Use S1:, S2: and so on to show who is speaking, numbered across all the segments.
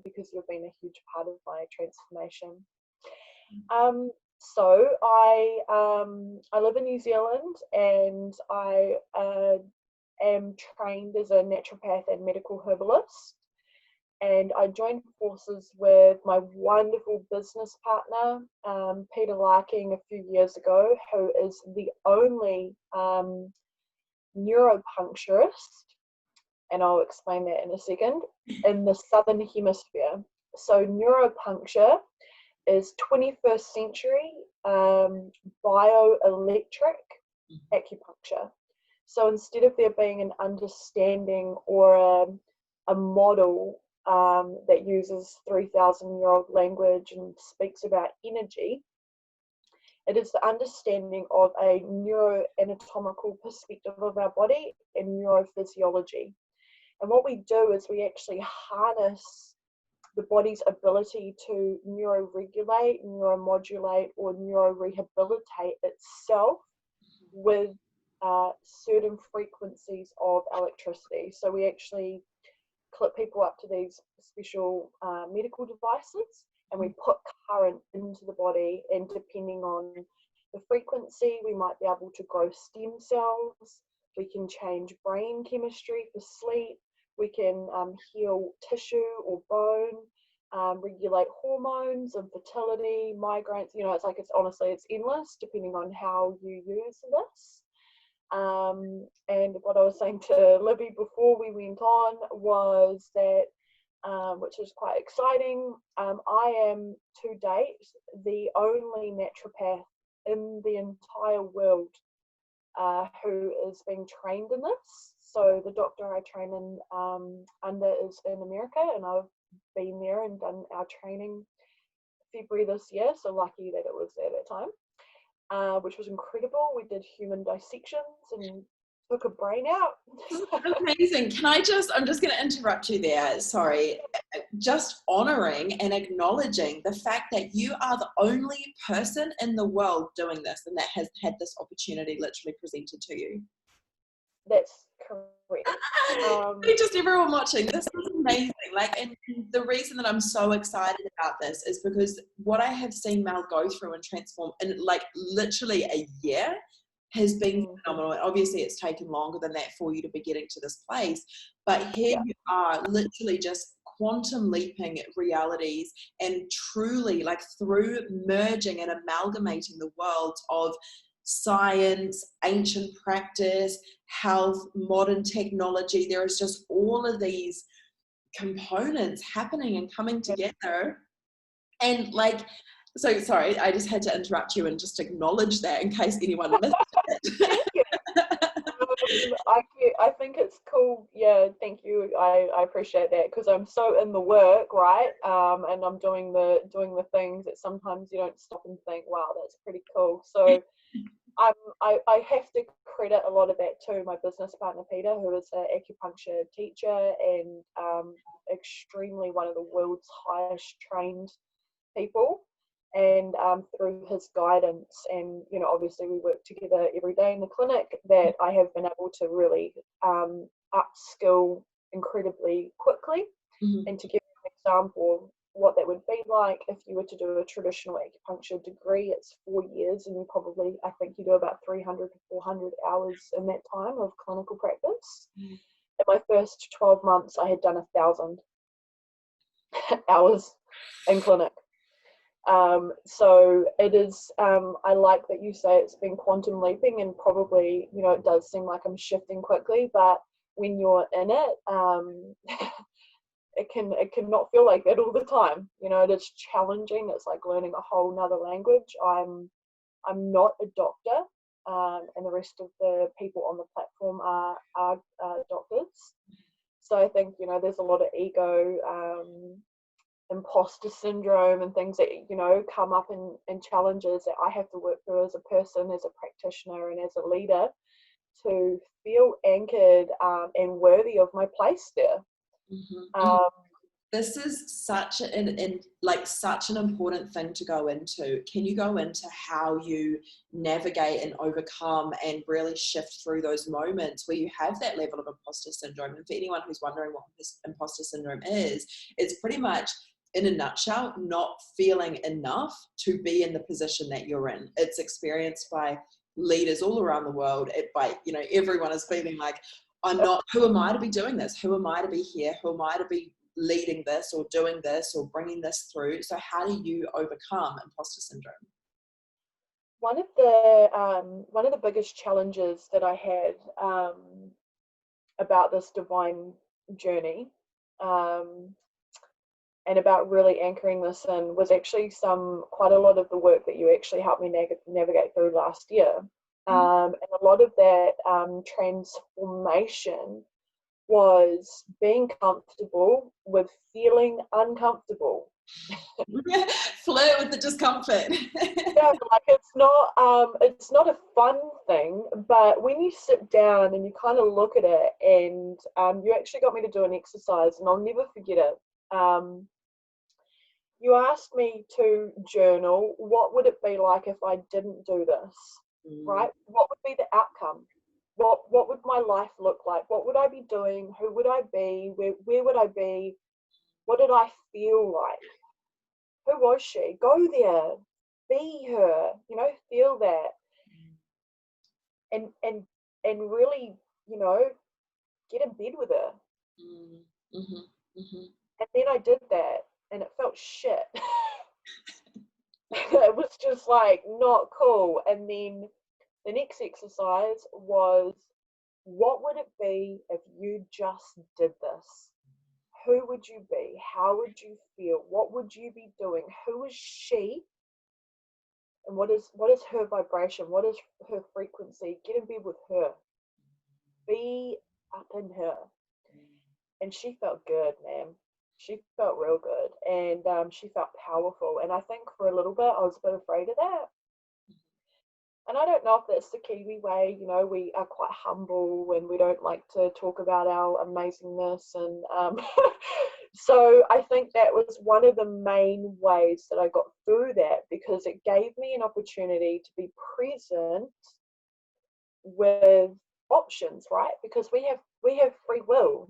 S1: because you've been a huge part of my transformation. So I live in New Zealand, and I am trained as a naturopath and medical herbalist. And I joined forces with my wonderful business partner, Peter Larking, a few years ago, who is the only neuropuncturist, and I'll explain that in a second, in the Southern Hemisphere. So neuropuncture is 21st century bioelectric acupuncture. So instead of there being an understanding or a model that uses 3,000-year-old language and speaks about energy, it is the understanding of a neuroanatomical perspective of our body and neurophysiology. And what we do is we actually harness the body's ability to neuroregulate, neuromodulate, or neurorehabilitate itself with certain frequencies of electricity. So we actually clip people up to these special medical devices, and we put current into the body, and depending on the frequency, we might be able to grow stem cells, we can change brain chemistry for sleep, we can heal tissue or bone, regulate hormones and fertility, migraines. It's honestly, it's endless depending on how you use this. And what I was saying to Libby before we went on was that, which is quite exciting, I am to date the only naturopath in the entire world who is being trained in this. So the doctor I train in under is in America, and I've been there and done our training February this year, so lucky that it was there that time. Which was incredible. We did human dissections and took a brain out.
S2: Amazing. I'm just going to interrupt you there. Sorry. Just honoring and acknowledging the fact that you are the only person in the world doing this and that has had this opportunity literally presented to you.
S1: That's correct.
S2: Just everyone watching, this is amazing. And the reason that I'm so excited about this is because what I have seen Mel go through and transform in literally a year has been phenomenal. And obviously it's taken longer than that for you to be getting to this place, but here you are literally just quantum leaping realities and truly through merging and amalgamating the worlds of science, ancient practice, health, modern technology. There is just all of these components happening and coming together. And so sorry, I just had to interrupt you and just acknowledge that in case anyone missed it.
S1: I think it's cool. Yeah, thank you. I appreciate that, because I'm so in the work, right? And I'm doing the things that sometimes you don't stop and think, wow, that's pretty cool. So I have to credit a lot of that to my business partner Peter, who is an acupuncture teacher and extremely one of the world's highest trained people. And through his guidance, and obviously we work together every day in the clinic, that I have been able to really upskill incredibly quickly. And to give you an example, what that would be like if you were to do a traditional acupuncture degree, it's 4 years, and I think you do about 300 to 400 hours in that time of clinical practice. In my first 12 months, I had done 1,000 hours in clinic. So it is, I like that you say it's been quantum leaping, and probably, it does seem like I'm shifting quickly, but when you're in it, it can not feel like that all the time. It is challenging. It's like learning a whole nother language. I'm not a doctor, and the rest of the people on the platform are doctors. So I think, there's a lot of ego, imposter syndrome and things that come up in challenges that I have to work through as a person, as a practitioner, and as a leader, to feel anchored and worthy of my place there.
S2: this is such such an important thing to go into. Can you go into how you navigate and overcome and really shift through those moments where you have that level of imposter syndrome? And for anyone who's wondering what this imposter syndrome is, it's pretty much, in a nutshell, not feeling enough to be in the position that you're in. It's experienced by leaders all around the world. Everyone is feeling like, I'm not, who am I to be doing this? Who am I to be here? Who am I to be leading this or doing this or bringing this through? So how do you overcome imposter syndrome?
S1: One of the biggest challenges that I had about this divine journey, and about really anchoring this in, was actually quite a lot of the work that you actually helped me navigate through last year. And a lot of that transformation was being comfortable with feeling uncomfortable.
S2: Flirt with the discomfort.
S1: Yeah, like it's not a fun thing, but when you sit down and you kind of look at it, and you actually got me to do an exercise, and I'll never forget it. You asked me to journal, what would it be like if I didn't do this, right? What would be the outcome? What would my life look like? What would I be doing? Who would I be? Where would I be? What did I feel like? Who was she? Go there, be her, feel that. And really, get in bed with her. And then I did that, and it felt shit. It was just like not cool. And then the next exercise was, what would it be if you just did this? Who would you be? How would you feel? What would you be doing? Who is she? And what is her vibration? What is her frequency? Get in bed with her. Be up in her. And she felt good, man. She felt real good. And she felt powerful. And I think for a little bit, I was a bit afraid of that. And I don't know if that's the Kiwi way. We are quite humble and we don't like to talk about our amazingness. And so I think that was one of the main ways that I got through that, because it gave me an opportunity to be present with options, right? Because we have free will.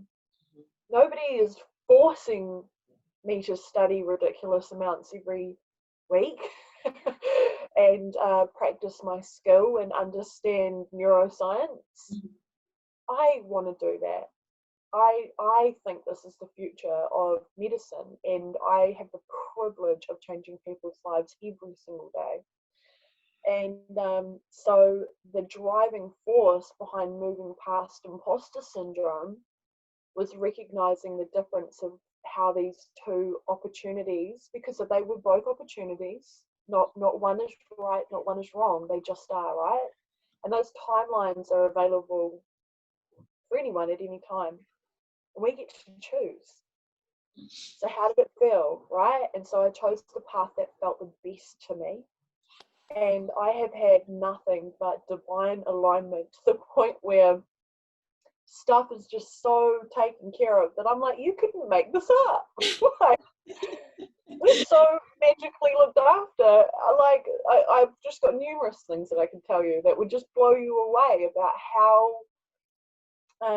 S1: Nobody is forcing me to study ridiculous amounts every week and practice my skill and understand neuroscience. I want to do that. I think this is the future of medicine, and I have the privilege of changing people's lives every single day. And so the driving force behind moving past imposter syndrome was recognizing the difference of how these two opportunities, because they were both opportunities, not one is right, not one is wrong, they just are, right? And those timelines are available for anyone at any time, and we get to choose. So how did it feel, right? And so I chose the path that felt the best to me, and I have had nothing but divine alignment, to the point where stuff is just so taken care of that I'm like, you couldn't make this up. Like, we're so magically looked after. I've just got numerous things that I can tell you that would just blow you away about how it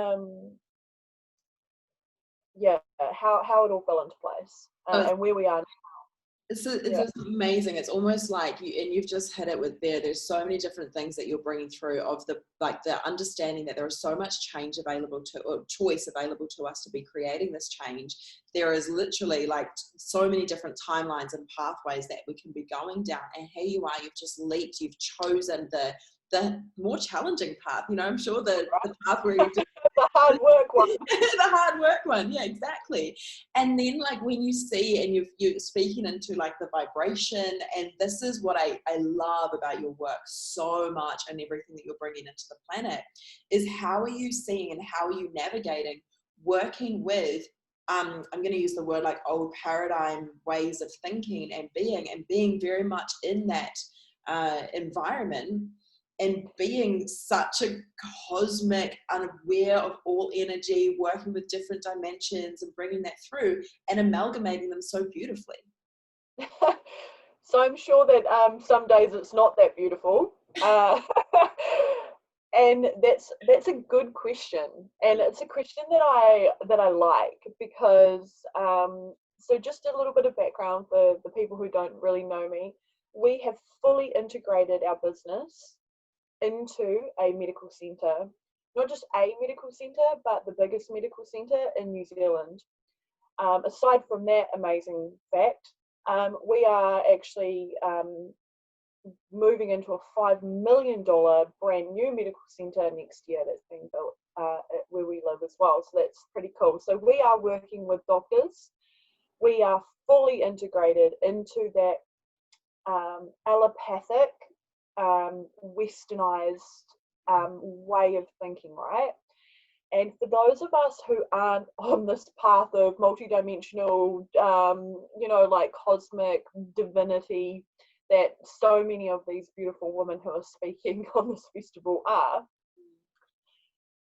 S1: all fell into place, and where we are now.
S2: It's amazing. It's almost like you've just hit it with there's so many different things that you're bringing through, of the understanding that there is so much change available or choice available to us to be creating this change. There is literally so many different timelines and pathways that we can be going down, and here you are, you've just leaped, you've chosen the more challenging path. I'm sure the path where you
S1: the hard work one.
S2: The hard work one, yeah, exactly. And then when you see and you're speaking into the vibration, and this is what I love about your work so much, and everything that you're bringing into the planet, is how are you seeing and how are you navigating working with I'm going to use the word old paradigm ways of thinking and being very much in that environment, and being such a cosmic, unaware of all energy, working with different dimensions and bringing that through and amalgamating them so beautifully.
S1: So I'm sure that some days it's not that beautiful. And that's a good question, and it's a question that I like, because so just a little bit of background for the people who don't really know me. We have fully integrated our business into a medical centre, not just a medical centre, but the biggest medical centre in New Zealand. Aside from that amazing fact, we are actually moving into a $5 million brand new medical centre next year that's being built where we live as well. So that's pretty cool. So we are working with doctors. We are fully integrated into that allopathic, westernized way of thinking, right? And for those of us who aren't on this path of multidimensional, like cosmic divinity that so many of these beautiful women who are speaking on this festival are,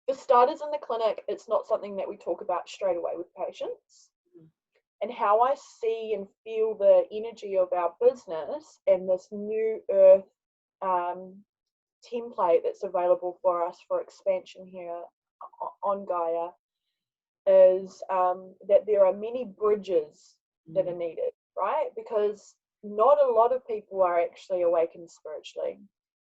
S1: for starters in the clinic, it's not something that we talk about straight away with patients. And how I see and feel the energy of our business and this new earth template that's available for us for expansion here on Gaia is that there are many bridges that are needed, right? Because not a lot of people are actually awakened spiritually.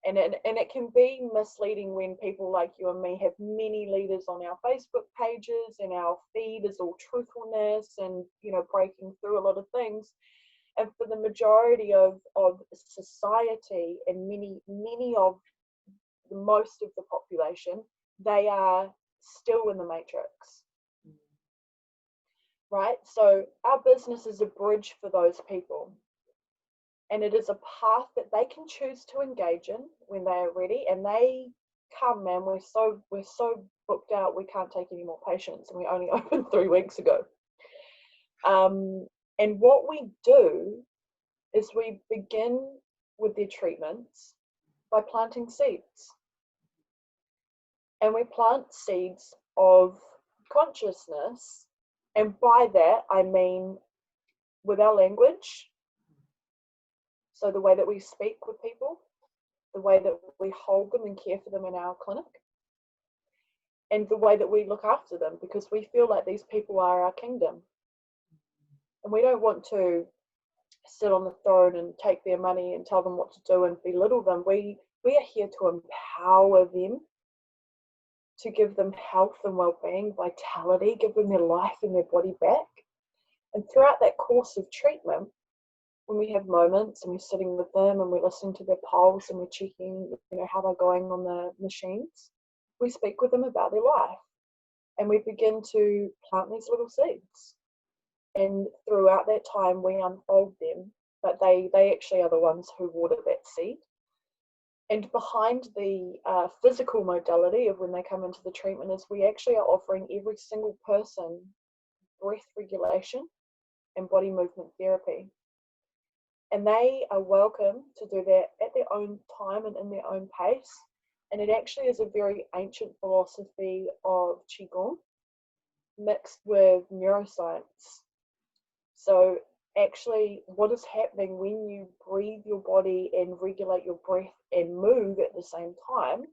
S1: And it can be misleading when people like you and me have many leaders on our Facebook pages, and our feed is all truthfulness and, breaking through a lot of things. And for the majority of society and many of most of the population, they are still in the matrix. Right? So our business is a bridge for those people. And it is a path that they can choose to engage in when they are ready. And they come, man, we're so booked out, we can't take any more patients, and we only opened 3 weeks ago. And what we do is we begin with their treatments by planting seeds. And we plant seeds of consciousness. And by that, I mean with our language. So the way that we speak with people, the way that we hold them and care for them in our clinic, and the way that we look after them, because we feel like these people are our kingdom. And we don't want to sit on the throne and take their money and tell them what to do and belittle them. We are here to empower them, to give them health and well-being, vitality, give them their life and their body back. And throughout that course of treatment, when we have moments and we're sitting with them and we're listening to their pulse and we're checking, how they're going on the machines, we speak with them about their life, and we begin to plant these little seeds. And throughout that time, we unfold them, but they actually are the ones who water that seed. And behind the physical modality of when they come into the treatment is we actually are offering every single person breath regulation and body movement therapy. And they are welcome to do that at their own time and in their own pace. And it actually is a very ancient philosophy of Qigong mixed with neuroscience. So actually what is happening when you breathe your body and regulate your breath and move at the same time,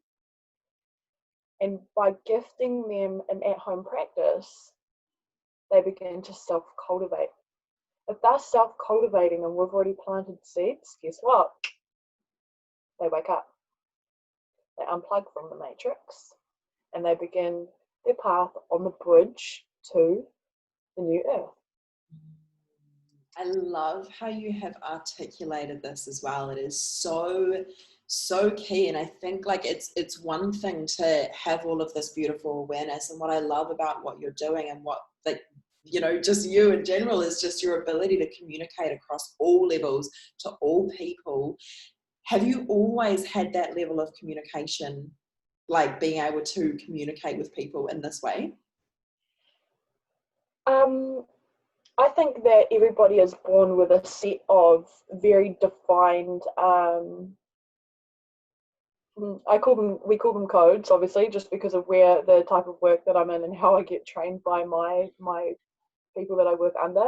S1: and by gifting them an at-home practice, they begin to self-cultivate. If they're self-cultivating and we've already planted seeds, guess what? They wake up. They unplug from the matrix and they begin their path on the bridge to the new earth.
S2: I love how you have articulated this as well. It is so key. And I think it's one thing to have all of this beautiful awareness. And what I love about what you're doing and what just you in general is just your ability to communicate across all levels to all people. Have you always had that level of communication, like being able to communicate with people in this way?
S1: I think that everybody is born with a set of very defined We call them codes, obviously, just because of where the type of work that I'm in and how I get trained by my people that I work under,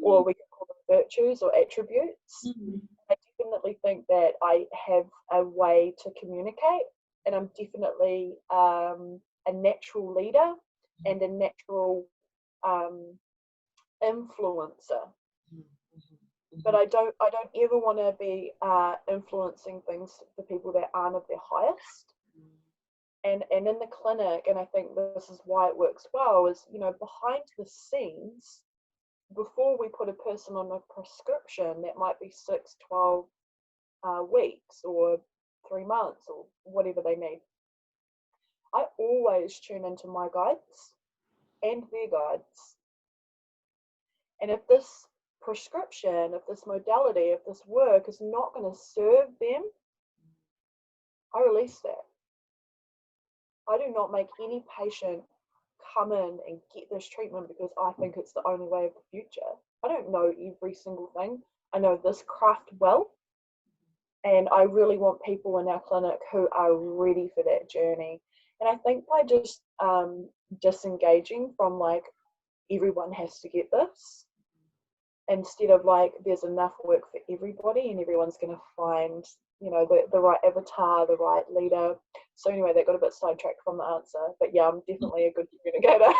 S1: or we can call them virtues or attributes. I definitely think that I have a way to communicate, and I'm definitely a natural leader and a natural influencer. But I don't ever want to be influencing things for people that aren't of their highest. And in the clinic, and I think this is why it works well, is, you know, behind the scenes, before we put a person on a prescription that might be 6, 12 weeks or 3 months or whatever they need, I always tune into my guides and their guides. And if this prescription, if this modality, if this work is not going to serve them, I release that. I do not make any patient come in and get this treatment because I think it's the only way of the future. I don't know every single thing. I know this craft well, and I really want people in our clinic who are ready for that journey. And I think by just disengaging from like everyone has to get this, instead of like there's enough work for everybody and everyone's going to find, you know, the right avatar, the right leader. So anyway, that got a bit sidetracked from the answer, but yeah, I'm definitely a good communicator.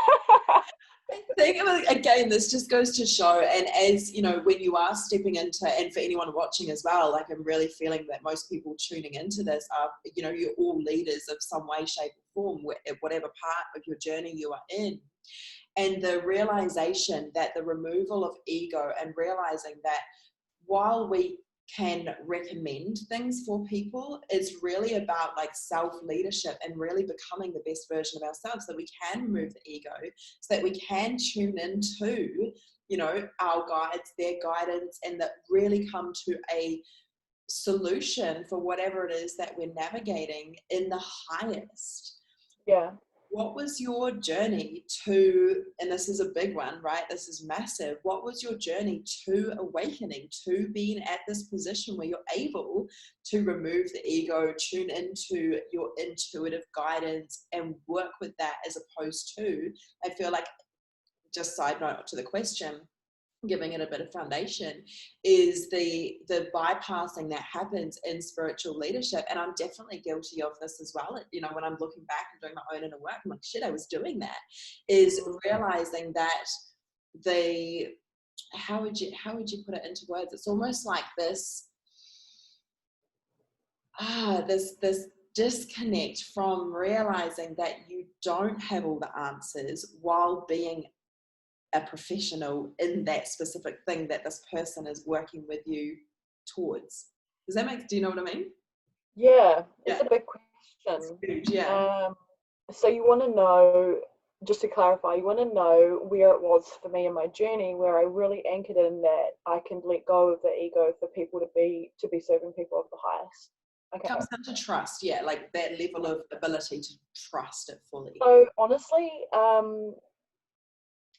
S2: I think, again, this just goes to show, and as you know, when you are stepping into, and for anyone watching as well, like I'm really feeling that most people tuning into this are, you know, you're all leaders of some way, shape or form, whatever part of your journey you are in. And the realization that the removal of ego, and realizing that while we can recommend things for people, is really about like self-leadership and really becoming the best version of ourselves, so we can remove the ego, so that we can tune into, you know, our guides, their guidance, and that really come to a solution for whatever it is that we're navigating in the highest.
S1: Yeah.
S2: What was your journey to, and this is a big one, right? This is massive. What was your journey to awakening, to being at this position where you're able to remove the ego, tune into your intuitive guidance and work with that, as opposed to, I feel like, just side note to the question, giving it a bit of foundation, is the bypassing that happens in spiritual leadership. And I'm definitely guilty of this as well. You know, when I'm looking back and doing my own inner work, I'm like, shit, I was doing that. Is realizing that how would you put it into words? It's almost like this disconnect from realizing that you don't have all the answers while being a professional in that specific thing that this person is working with you towards. Do you know what I mean?
S1: Yeah, it's a big question.
S2: It's huge, yeah.
S1: So you want to know, just to clarify, you want to know where it was for me in my journey, where I really anchored in that I can let go of the ego for people to be serving people of the highest.
S2: Okay. It comes down to trust, yeah, like that level of ability to trust it fully.
S1: So honestly,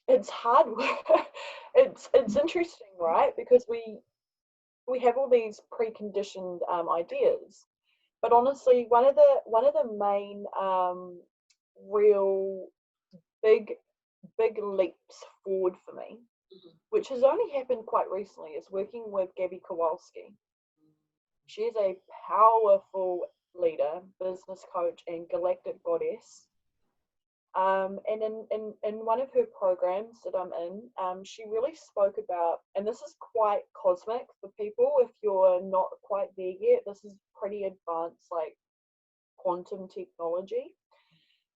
S1: it's hard work. It's interesting, right? Because we have all these preconditioned ideas, but honestly, one of the main real big leaps forward for me, which has only happened quite recently, is working with Gabby Kowalski. She is a powerful leader, business coach, and galactic goddess. And in one of her programs that I'm in, she really spoke about, and this is quite cosmic for people if you're not quite there yet, this is pretty advanced, like quantum technology.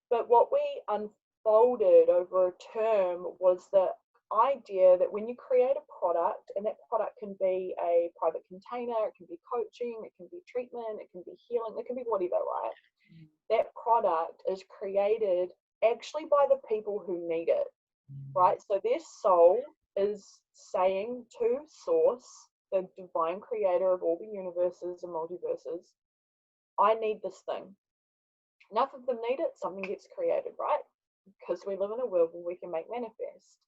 S1: But what we unfolded over a term was the idea that when you create a product, and that product can be a private container, it can be coaching, it can be treatment, it can be healing, it can be whatever, right? That product is created actually by the people who need it, right? So their soul is saying to source, the divine creator of all the universes and multiverses, I need this thing. Enough of them need it, something gets created, right? Because we live in a world where we can make manifest.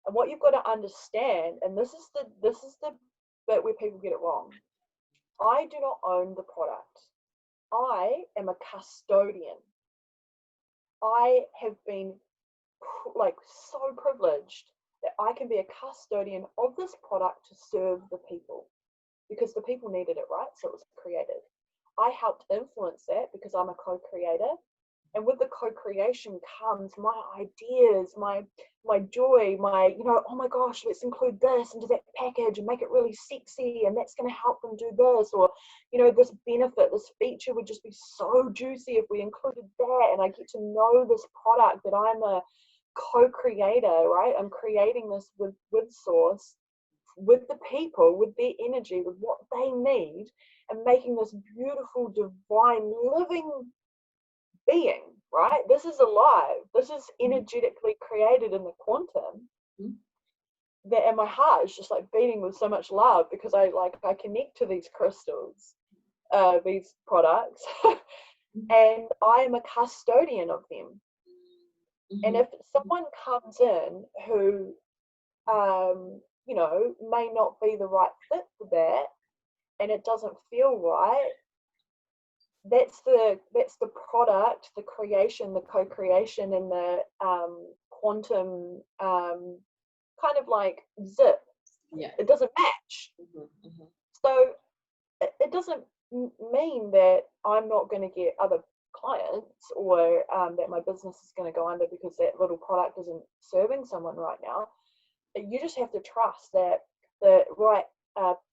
S1: And what you've got to understand, and this is the bit where people get it wrong, I do not own the product. I am a custodian. I have been like so privileged that I can be a custodian of this product to serve the people, because the people needed it, right? So it was created. I helped influence that because I'm a co-creator. And with the co-creation comes my ideas, my joy, my, oh my gosh, let's include this into that package and make it really sexy, and that's going to help them do this, or this benefit, this feature would just be so juicy if we included that. And I get to know this product that I'm a co-creator, right? I'm creating this with Source, with the people, with their energy, with what they need, and making this beautiful, divine, living being, right? This is alive. This is energetically created in the quantum. That, and my heart is just like beating with so much love because I connect to these crystals, these products, and I am a custodian of them. And if someone comes in who, may not be the right fit for that, and it doesn't feel right, that's the product, the creation, the co-creation, and the quantum kind of like zip.
S2: Yeah,
S1: it doesn't match. So it doesn't mean that I'm not going to get other clients, or that my business is going to go under because that little product isn't serving someone right now. You just have to trust that the right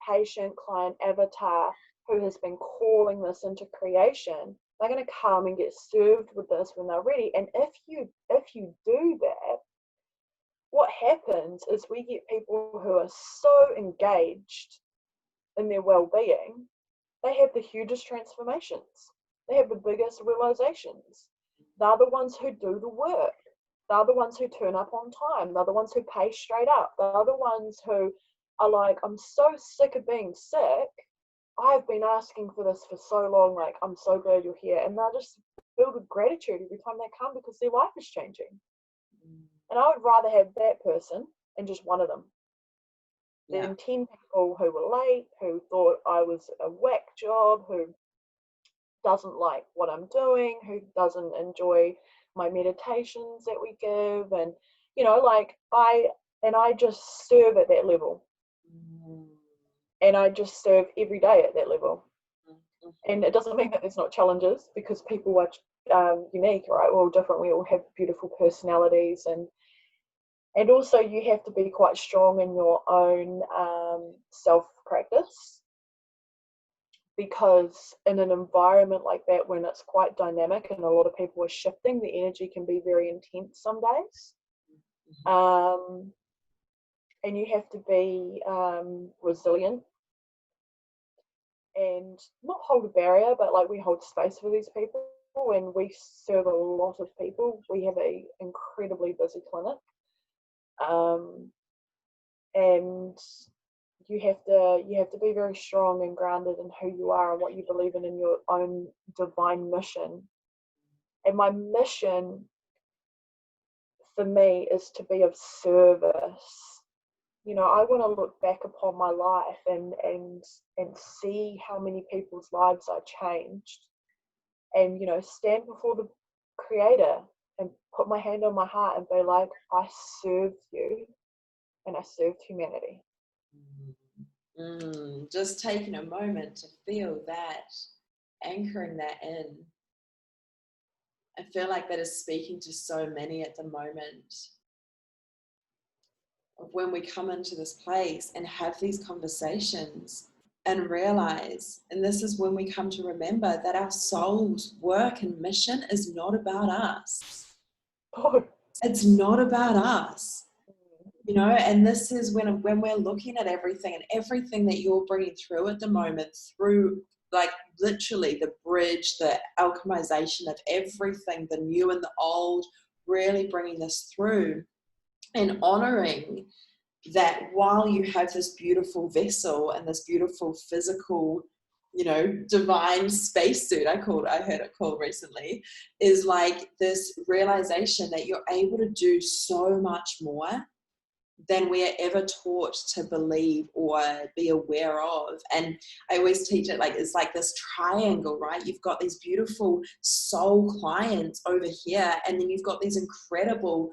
S1: patient, client, avatar who has been calling this into creation, they're going to come and get served with this when they're ready. And if you do that, what happens is we get people who are so engaged in their well-being, they have the hugest transformations. They have the biggest realizations. They're the ones who do the work. They're the ones who turn up on time. They're the ones who pay straight up. They're the ones who are like, I'm so sick of being sick. I've been asking for this for so long. Like, I'm so glad you're here. And they're just filled with gratitude every time they come because their life is changing. And I would rather have that person and just one of them than 10 people who were late, who thought I was a whack job, who doesn't like what I'm doing, who doesn't enjoy my meditations that we give. And, I just serve at that level. And I just serve every day at that level. And it doesn't mean that there's not challenges, because people are unique, right? We're all different. We all have beautiful personalities, and also you have to be quite strong in your own self-practice, because in an environment like that, when it's quite dynamic and a lot of people are shifting, the energy can be very intense some days. And you have to be resilient and not hold a barrier, but like we hold space for these people, and we serve a lot of people. We have an incredibly busy clinic, and you have to be very strong and grounded in who you are and what you believe in your own divine mission. And my mission for me is to be of service. I want to look back upon my life and see how many people's lives I changed, and stand before the Creator and put my hand on my heart and be like, I served you and I served humanity.
S2: Just taking a moment to feel that, anchoring that in. I feel like that is speaking to so many at the moment, of when we come into this place and have these conversations and realize, and this is when we come to remember that our soul's work and mission is not about us. It's not about us. And this is when we're looking at everything, and everything that you're bringing through at the moment, through like literally the bridge, the alchemization of everything, the new and the old, really bringing this through and honoring that while you have this beautiful vessel and this beautiful physical, divine spacesuit, I heard it called recently, is like this realization that you're able to do so much more than we're ever taught to believe or be aware of. And I always teach it like it's like this triangle, right? You've got these beautiful soul clients over here, and then you've got these incredible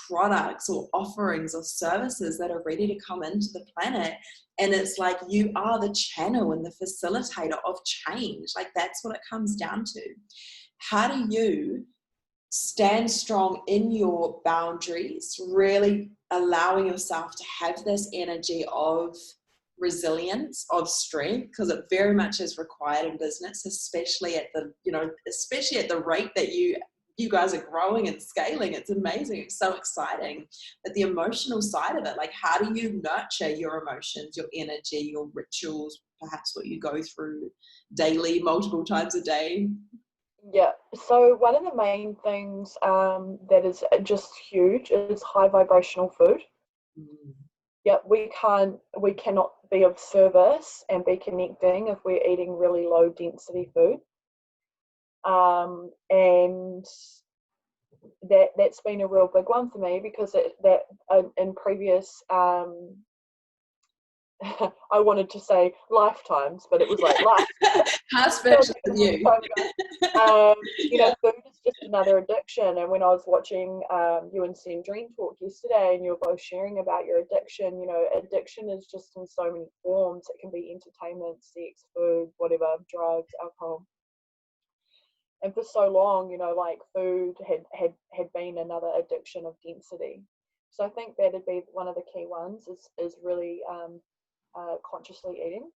S2: products or offerings or services that are ready to come into the planet. And it's like you are the channel and the facilitator of change. Like that's what it comes down to. How do you stand strong in your boundaries, really allowing yourself to have this energy of resilience, of strength, because it very much is required in business, especially at the, especially at the rate that you guys are growing and scaling. It's amazing. It's so exciting. But the emotional side of it, like how do you nurture your emotions, your energy, your rituals, perhaps what you go through daily, multiple times a day?
S1: Yeah, so one of the main things that is just huge is high vibrational food. Yeah, we cannot be of service and be connecting if we're eating really low density food. And that's been a real big one for me, because in previous I wanted to say lifetimes, but it was like life.
S2: How special with you?
S1: Food is just another addiction. And when I was watching you and Sandrine talk yesterday, and you were both sharing about your addiction, addiction is just in so many forms. It can be entertainment, sex, food, whatever, drugs, alcohol. And for so long, like food had been another addiction of density. So I think that'd be one of the key ones is really consciously eating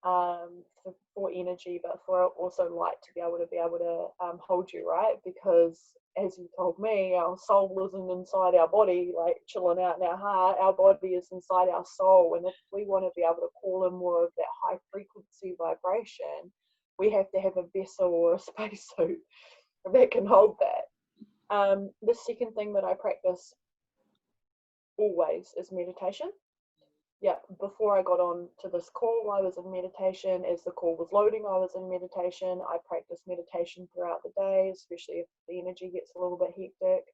S1: for energy, but for also light to be able to hold you, right? Because as you told me, our soul isn't inside our body, like chilling out in our heart. Our body is inside our soul, and if we want to be able to call in more of that high frequency vibration, we have to have a vessel or a spacesuit that can hold that. The second thing that I practice always is meditation. Yeah, before I got on to this call, I was in meditation. As the call was loading, I was in meditation. I practice meditation throughout the day, especially if the energy gets a little bit hectic.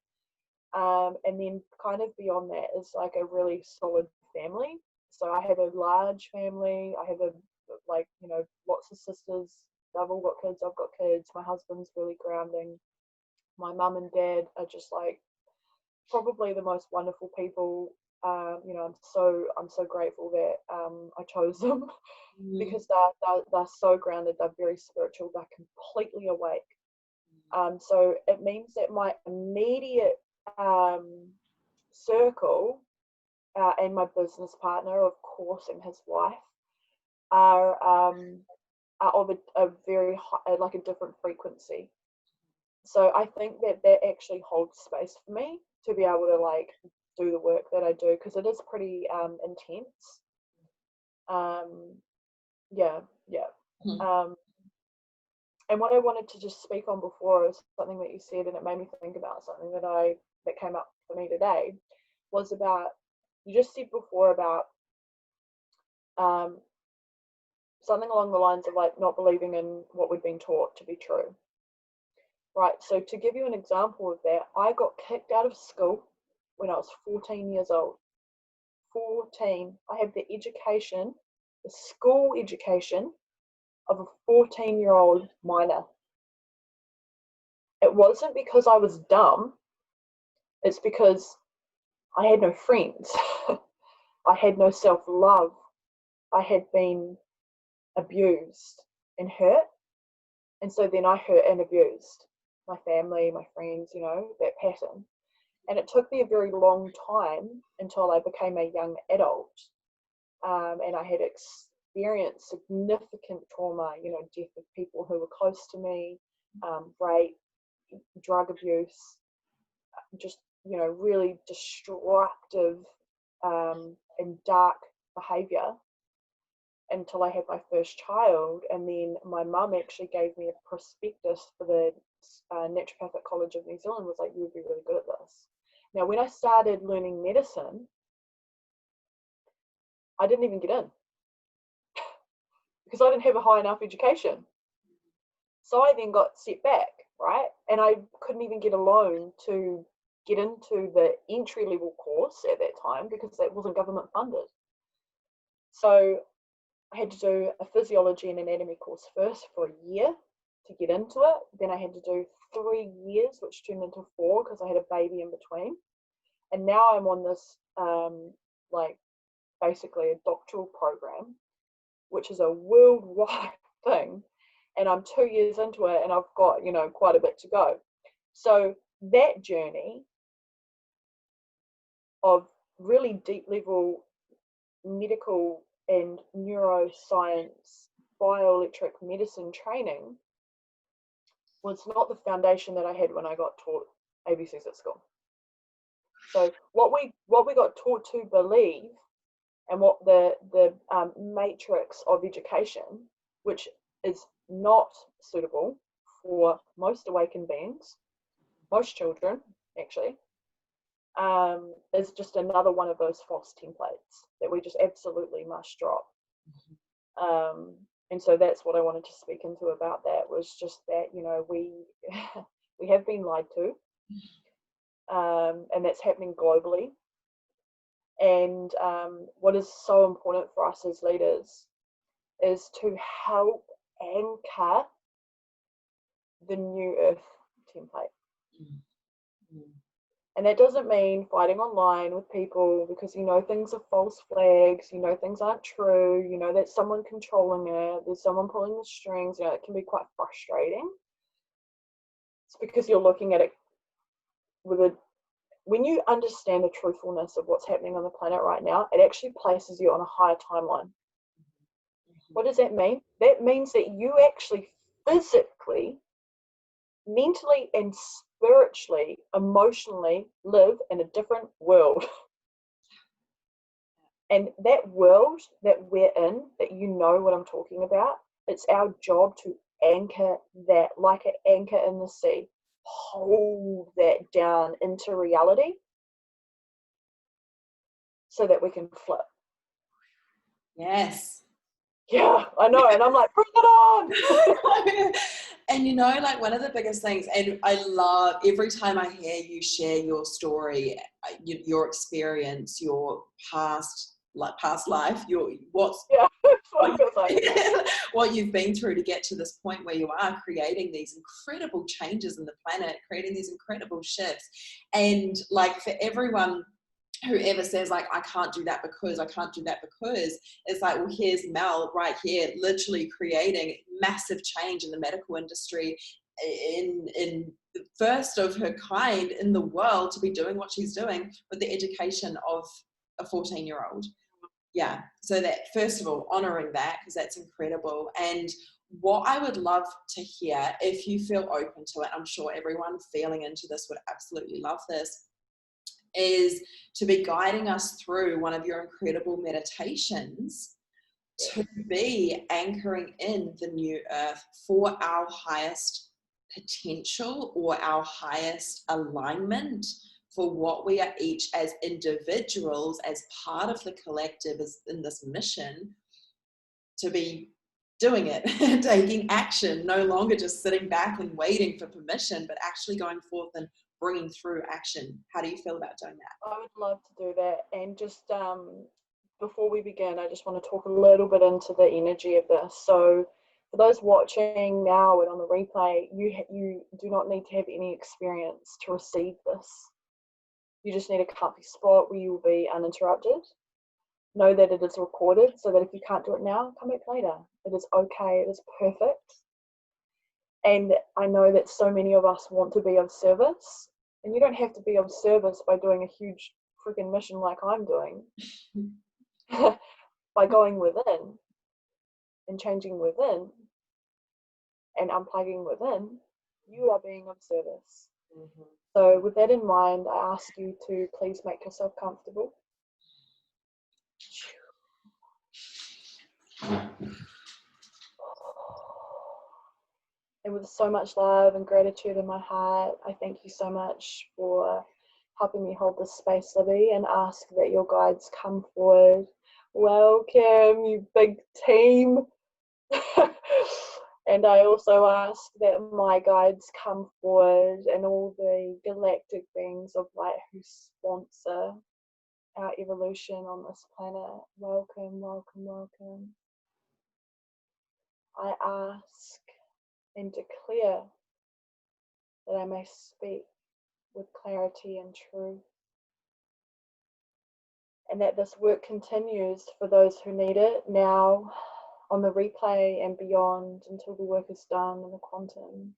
S1: And then kind of beyond that is like a really solid family. So I have a large family. I have lots of sisters. They've all got kids. I've got kids. My husband's really grounding. My mum and dad are just like probably the most wonderful people. I'm so grateful that I chose them because they're so grounded. They're very spiritual. They're completely awake. So it means that my immediate circle and my business partner, of course, and his wife are of a very high, like a different frequency. So I think that actually holds space for me to be able to like do the work that I do, because it is pretty intense. And what I wanted to just speak on before is something that you said, and it made me think about something that came up for me today, was about, you just said before about something along the lines of like not believing in what we've been taught to be true. Right, so to give you an example of that, I got kicked out of school when I was 14 years old. 14. I had the education, the school education of a 14-year-old minor. It wasn't because I was dumb. It's because I had no friends. I had no self-love. I had been abused and hurt. And so then I hurt and abused my family, my friends, that pattern. And it took me a very long time until I became a young adult. And I had experienced significant trauma, death of people who were close to me, rape, drug abuse, just, really destructive and dark behaviour until I had my first child. And then my mum actually gave me a prospectus for the Naturopathic College of New Zealand, was like, you would be really good at this. Now, when I started learning medicine, I didn't even get in because I didn't have a high enough education. So I then got set back, right? And I couldn't even get a loan to get into the entry level course at that time because that wasn't government funded. So I had to do a physiology and anatomy course first for a year to get into it. Then I had to do 3 years, which turned into 4 because I had a baby in between. And now I'm on this like basically a doctoral program, which is a worldwide thing. And I'm 2 years into it and I've got, you know, quite a bit to go. So that journey of really deep level medical and neuroscience, bioelectric medicine training was not the foundation that I had when I got taught ABCs at school. So what we got taught to believe, and what the matrix of education, which is not suitable for most awakened beings, most children actually, is just another one of those false templates that we just absolutely must drop. And so that's what I wanted to speak into about that, was just that, you know, we we have been lied to, and that's happening globally. And what is so important for us as leaders is to help anchor the new earth template. And that doesn't mean fighting online with people because you know things are false flags, you know things aren't true, you know there's someone controlling it, there's someone pulling the strings, you know, it can be quite frustrating. It's because you're looking at it with a, when you understand the truthfulness of what's happening on the planet right now, it actually places you on a higher timeline. What does that mean? That means that you actually physically, mentally and spiritually, emotionally live in a different world. And that world that we're in, that you know what I'm talking about, it's our job to anchor that like an anchor in the sea. Hold that down into reality so that we can flip.
S2: Yes.
S1: Yeah, I know. And I'm like, bring it on.
S2: And you know, like one of the biggest things, and I love every time I hear you share your story, your experience, your past life, what you've been through to get to this point where you are creating these incredible changes in the planet, creating these incredible shifts. And like for everyone whoever says like, I can't do that because, it's like, well, here's Mel right here, literally creating massive change in the medical industry, in the first of her kind in the world, to be doing what she's doing with the education of a 14-year-old. Yeah. So that, first of all, honoring that, because that's incredible. And what I would love to hear, if you feel open to it, I'm sure everyone feeling into this would absolutely love this, is to be guiding us through one of your incredible meditations to be anchoring in the new earth for our highest potential or our highest alignment for what we are each as individuals, as part of the collective, as in this mission, to be doing it, taking action, no longer just sitting back and waiting for permission, but actually going forth and bringing through action. How do you feel about doing that?
S1: I would love to do that. And just before we begin, I just want to talk a little bit into the energy of this. So for those watching now and on the replay, you do not need to have any experience to receive this. You just need a comfy spot where you will be uninterrupted. Know that it is recorded so that if you can't do it now, come back later. It is okay. It is perfect. And I know that so many of us want to be of service, and you don't have to be of service by doing a huge freaking mission like I'm doing. By going within and changing within and unplugging within, you are being of service. Mm-hmm. So with that in mind, I ask you to please make yourself comfortable. And with so much love and gratitude in my heart, I thank you so much for helping me hold this space, Libby, and ask that your guides come forward. Welcome, you big team. And I also ask that my guides come forward and all the galactic beings of light who sponsor our evolution on this planet. Welcome, welcome, welcome. I ask and declare that I may speak with clarity and truth, and that this work continues for those who need it now, on the replay and beyond, until the work is done in the quantum.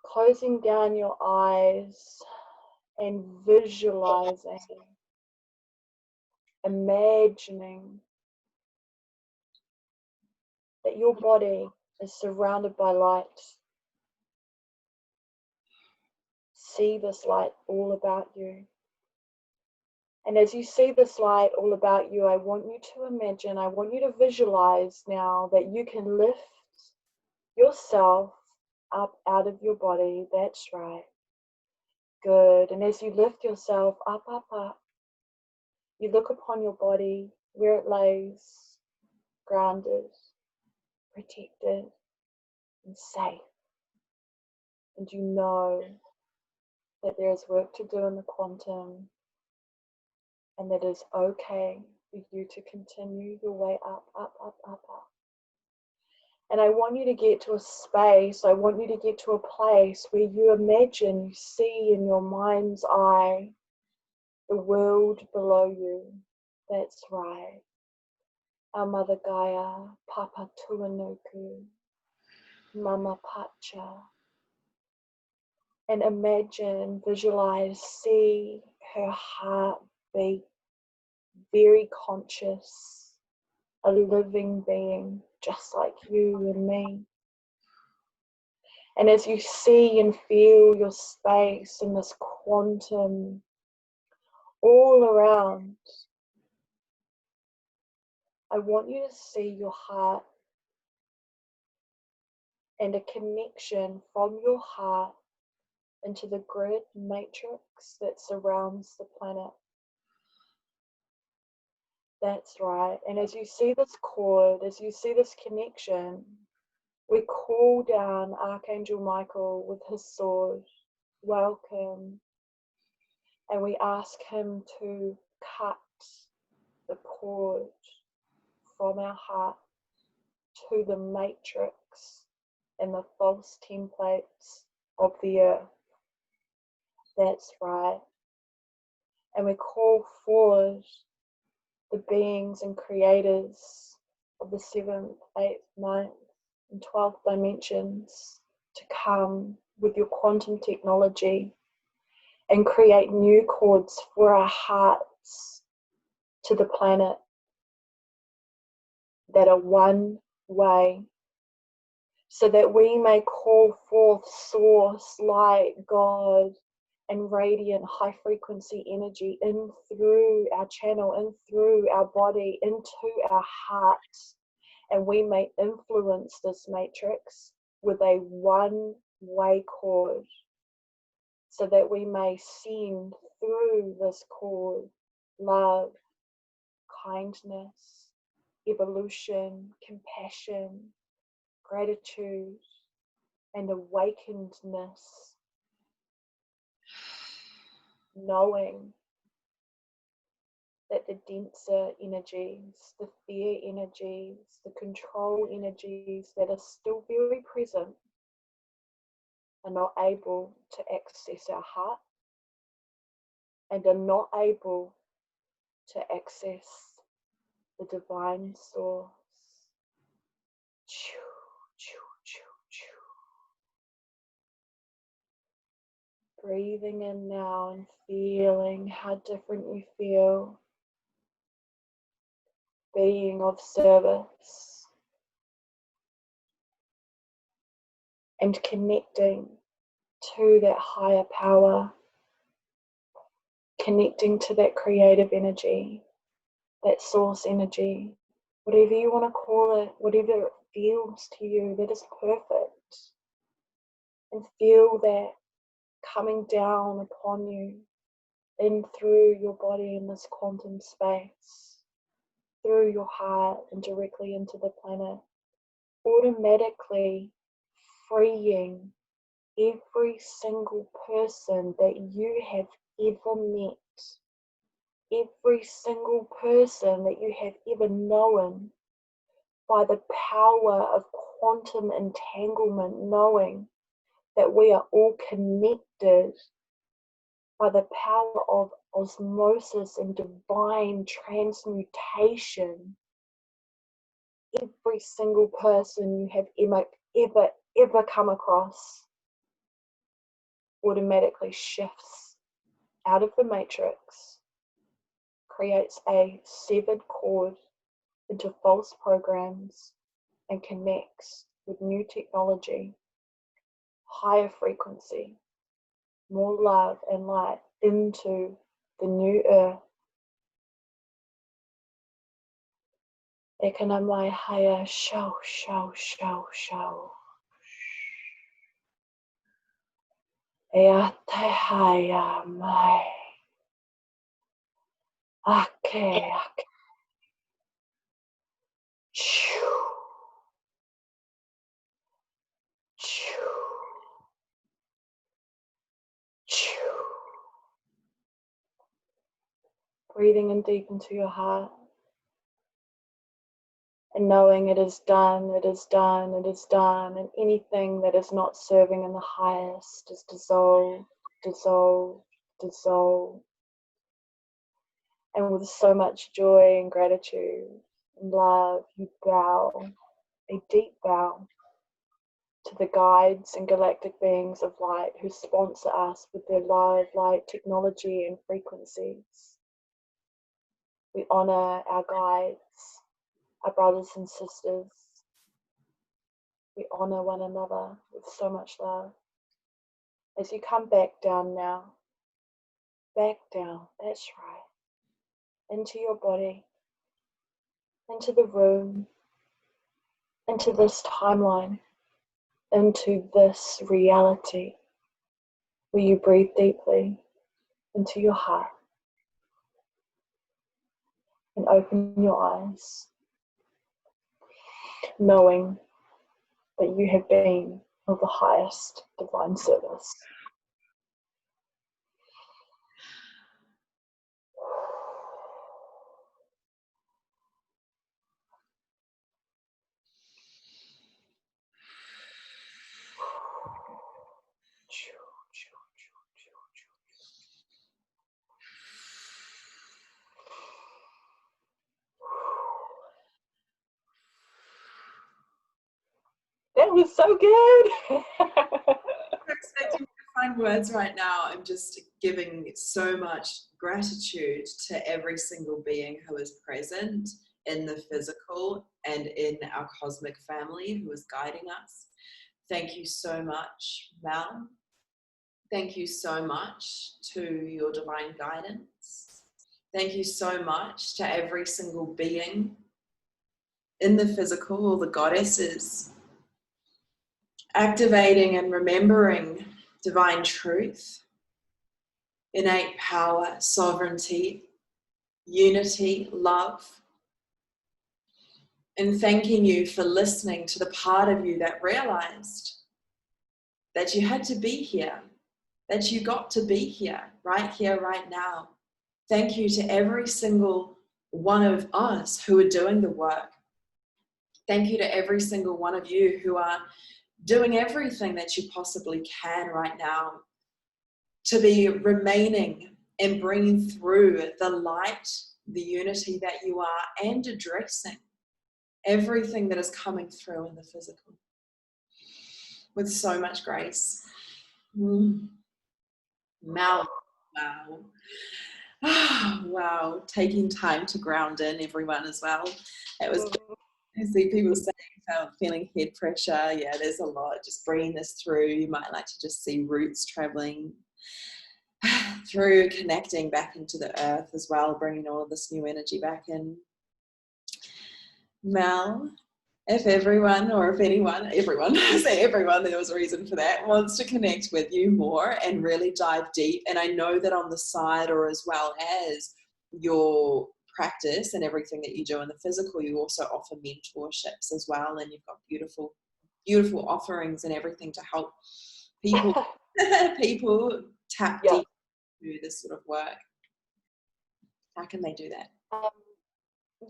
S1: Closing down your eyes and visualizing, imagining that your body is surrounded by light. See this light all about you. And as you see this light all about you, I want you to imagine, I want you to visualize now that you can lift yourself up out of your body. That's right. Good. And as you lift yourself up, up, up, you look upon your body where it lays, grounded, protected, and safe. And you know that there is work to do in the quantum, and that it's okay for you to continue your way up, up, up, up, up. And I want you to get to a space, I want you to get to a place where you imagine, you see in your mind's eye the world below you. That's right. Our Mother Gaia, Papa Tuanuku, Mama Pacha. And imagine, visualize, see her heart beat, very conscious, a living being, just like you and me. And as you see and feel your space in this quantum all around, I want you to see your heart and a connection from your heart into the grid matrix that surrounds the planet. That's right. And as you see this cord, as you see this connection, we call down Archangel Michael with his sword. Welcome. And we ask him to cut the cord from our heart to the matrix and the false templates of the earth. That's right. And we call forward the beings and creators of the 7th, 8th, 9th, and 12th dimensions to come with your quantum technology and create new cords for our hearts to the planet that are one way, so that we may call forth source, light, God, and radiant high frequency energy in through our channel, in through our body, into our hearts, and we may influence this matrix with a one-way cord, so that we may send through this cord love, kindness, evolution, compassion, gratitude, and awakenedness, knowing that the denser energies, the fear energies, the control energies that are still very present are not able to access our heart and are not able to access the divine source. Breathing in now and feeling how different you feel. Being of service. And connecting to that higher power. Connecting to that creative energy. That source energy. Whatever you want to call it. Whatever it feels to you. That is perfect. And feel that coming down upon you, in through your body in this quantum space. through your heart and directly into the planet, automatically freeing every single person that you have ever met, every single person that you have ever known, by the power of quantum entanglement, knowing that we are all connected by the power of osmosis and divine transmutation. Every single person you have ever come across automatically shifts out of the matrix, creates a severed cord into false programs, and connects with new technology, higher frequency, more love and light into the new earth. Ekanamai haya shau shau shau shau. Eate haya mai. Ake ake. Choo. Choo. Choo. Breathing in deep into your heart. And knowing it is done, it is done, it is done, and anything that is not serving in the highest is dissolved, dissolved, dissolved. And with so much joy and gratitude and love, you bow, a deep bow, to the guides and galactic beings of light who sponsor us with their love, light, technology, and frequencies. We honor our guides, our brothers and sisters. We honor one another with so much love. As you come back down now, back down, that's right, into your body, into the room, into this timeline, into this reality, where you breathe deeply into your heart and open your eyes, knowing that you have been of the highest divine service. That was so good.
S2: I'm expecting to find words right now. I'm just giving so much gratitude to every single being who is present in the physical and in our cosmic family who is guiding us. Thank you so much, Mel. Thank you so much to your divine guidance. Thank you so much to every single being in the physical, all the goddesses, activating and remembering divine truth, innate power, sovereignty, unity, love. And thanking you for listening to the part of you that realized that you had to be here, that you got to be here, right now. Thank you to every single one of us who are doing the work. Thank you to every single one of you who are doing everything that you possibly can right now to be remaining and bringing through the light, the unity that you are, and addressing everything that is coming through in the physical with so much grace. Wow. Wow. Taking time to ground in everyone as well. It was, I see people saying feeling head pressure. Yeah, there's a lot. Just bringing this through. You might like to just see roots traveling through, connecting back into the earth as well, bringing all of this new energy back in. Mel, if everyone, or if anyone, everyone, I say everyone, there was a reason for that, wants to connect with you more and really dive deep. And I know that on the side, or as well as your practice and everything that you do in the physical, you also offer mentorships as well, and you've got beautiful offerings and everything to help people people tap deep into this sort of work. How can they do that?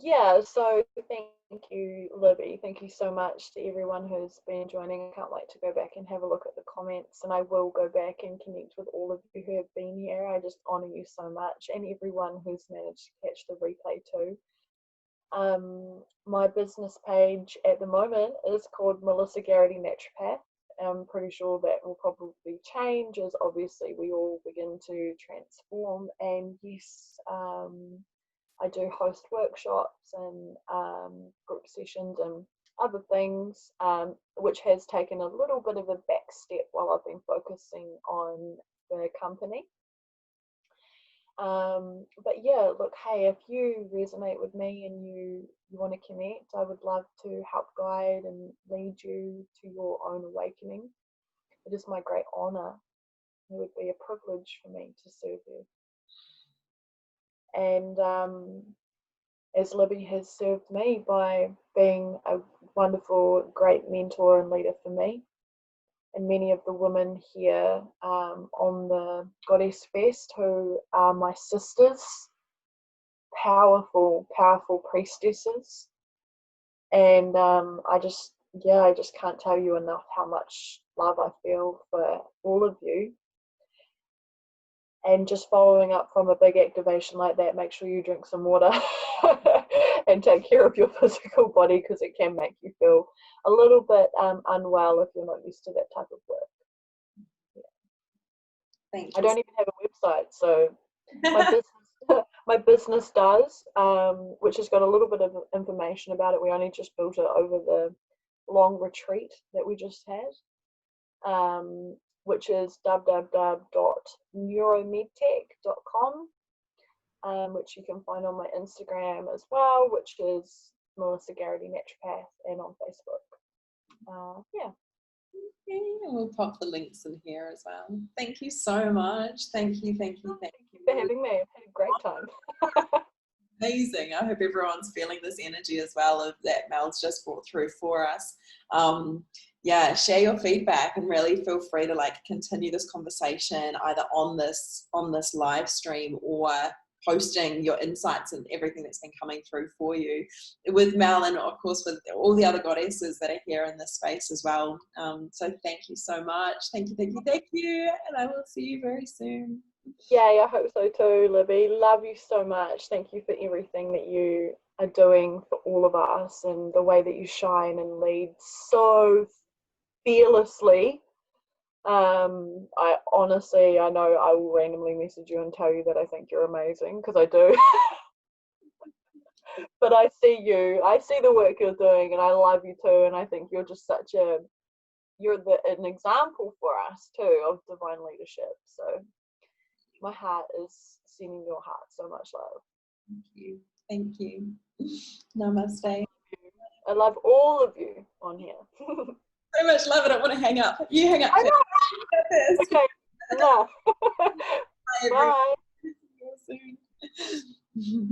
S1: Yeah, so thank you, Libby. Thank you so much to everyone who's been joining. I can't wait to go back and have a look at the comments, and I will go back and connect with all of you who have been here. I just honor you so much, and everyone who's managed to catch the replay too. My business page at the moment is called Melissa Garrity Naturopath. I'm pretty sure that will probably change as obviously we all begin to transform, and yes, I do host workshops and group sessions and other things, which has taken a little bit of a back step while I've been focusing on the company. But yeah, look, hey, if you resonate with me and you want to connect, I would love to help guide and lead you to your own awakening. It is my great honor. It would be a privilege for me to serve you. And as Libby has served me by being a wonderful, great mentor and leader for me, and many of the women here on the GoddessFest who are my sisters, powerful priestesses. And I just can't tell you enough how much love I feel for all of you. And just following up from a big activation like that, make sure you drink some water and take care of your physical body, because it can make you feel a little bit unwell if you're not used to that type of work. Yeah.
S2: Thank you.
S1: I don't even have a website, so my business does, which has got a little bit of information about it. We only just built it over the long retreat that we just had. Which is www.neuromedtech.com, which you can find on my Instagram as well, which is Melissa Garrity Naturopath, and on Facebook. Yeah.
S2: We'll pop the links in here as well. Thank you so much. Thank you
S1: for having me. I've had a great time.
S2: Amazing. I hope everyone's feeling this energy as well of that Mel's just brought through for us. Yeah, share your feedback and really feel free to continue this conversation either on this live stream or posting your insights and everything that's been coming through for you with Mel, and of course with all the other goddesses that are here in this space as well. So thank you so much. Thank you. And I will see you very soon.
S1: Yeah, I hope so too, Libby. Love you so much. Thank you for everything that you are doing for all of us, and the way that you shine and lead so fearlessly. I know I will randomly message you and tell you that I think you're amazing, because I do. But I see the work you're doing, and I love you too, and I think you're just an example for us too of divine leadership. So my heart is sending your heart so much love.
S2: Thank you. Namaste.
S1: I love all of you on here.
S2: So much love. I don't want to hang up. You hang up.
S1: I know. Okay. No. Bye.
S2: See you soon.